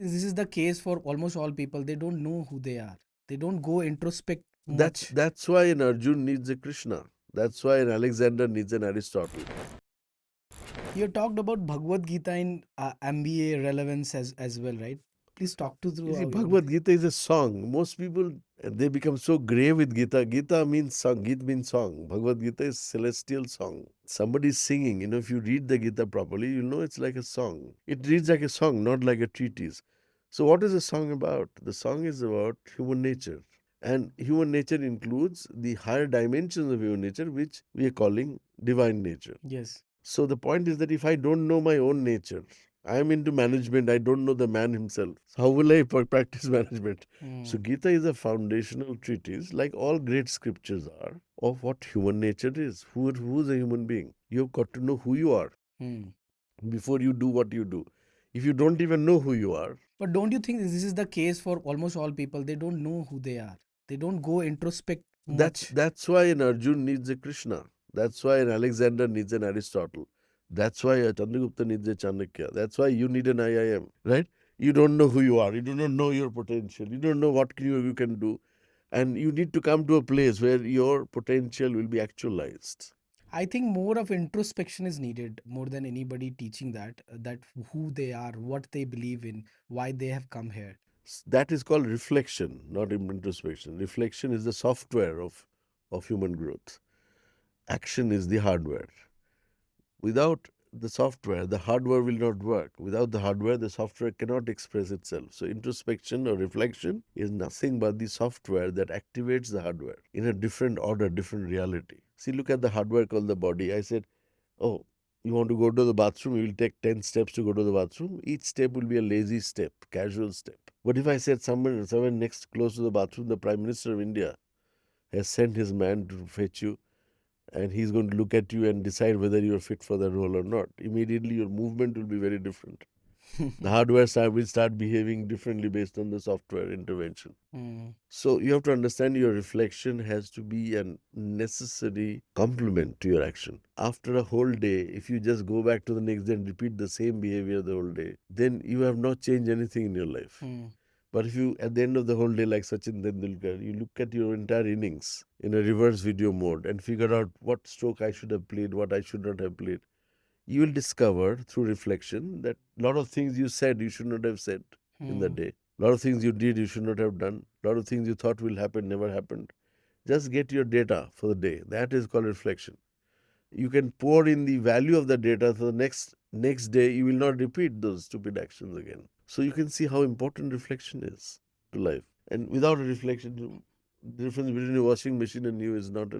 This is the case for almost all people. They don't know who they are. They don't go introspect much. That's why an Arjun needs a Krishna. That's why an Alexander needs an Aristotle. You talked about Bhagavad Gita in MBA relevance as well, right? Please talk to You through see, how Bhagavad Gita is a song. Most people they become so grey with Gita. Gita means song. Gita means song. Bhagavad Gita is celestial song. Somebody is singing. If you read the Gita properly, you'll know it's like a song. It reads like a song, not like a treatise. So, what is the song about? The song is about human nature. And human nature includes the higher dimensions of human nature, which we are calling divine nature. Yes. So the point is that if I don't know my own nature, I am into management, I don't know the man himself. So how will I practice management? So Hmm. Gita is a foundational treatise, like all great scriptures are, of what human nature is. Who is a human being? You've got to know who you are Hmm. before you do what you do. If you don't even know who you are, But don't you think this is the case for almost all people? They don't know who they are. They don't go introspect much. that's why an Arjun needs a Krishna. That's why an Alexander needs an Aristotle. That's why a Chandragupta needs a Chanakya. That's why you need an IIM, right? You don't know who you are. You do not know your potential. You don't know what you can do. And you need to come to a place where your potential will be actualized. I think more of introspection is needed more than anybody teaching that who they are, what they believe in, why they have come here. That is called reflection, not introspection. Reflection is the software of human growth. Action is the hardware. Without the software, the hardware will not work. Without the hardware, the software cannot express itself. So, introspection or reflection is nothing but the software that activates the hardware in a different order, different reality. See, look at the hardware called the body. I said, oh, you want to go to the bathroom, you will take 10 steps to go to the bathroom. Each step will be a lazy step, casual step. But if I said someone next close to the bathroom, the Prime Minister of India has sent his man to fetch you, and he's going to look at you and decide whether you're fit for the role or not. Immediately, your movement will be very different. The hardware side will start behaving differently based on the software intervention. Hmm. So, you have to understand your reflection has to be a necessary complement to your action. After a whole day, if you just go back to the next day and repeat the same behavior the whole day, then you have not changed anything in your life. Hmm. But if you, at the end of the whole day, like Sachin Tendulkar, you look at your entire innings in a reverse video mode and figure out what stroke I should have played, what I should not have played, you will discover through reflection that a lot of things you said you should not have said in the Hmm. day. A lot of things you did you should not have done. A lot of things you thought will happen never happened. Just get your data for the day. That is called reflection. You can pour in the value of the data so the next day you will not repeat those stupid actions again. So you can see how important reflection is to life. And without a reflection, the difference between a washing machine and you is not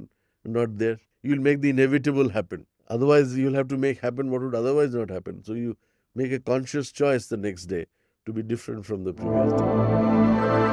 there. You'll make the inevitable happen. Otherwise, you'll have to make happen what would otherwise not happen. So you make a conscious choice the next day to be different from the previous day.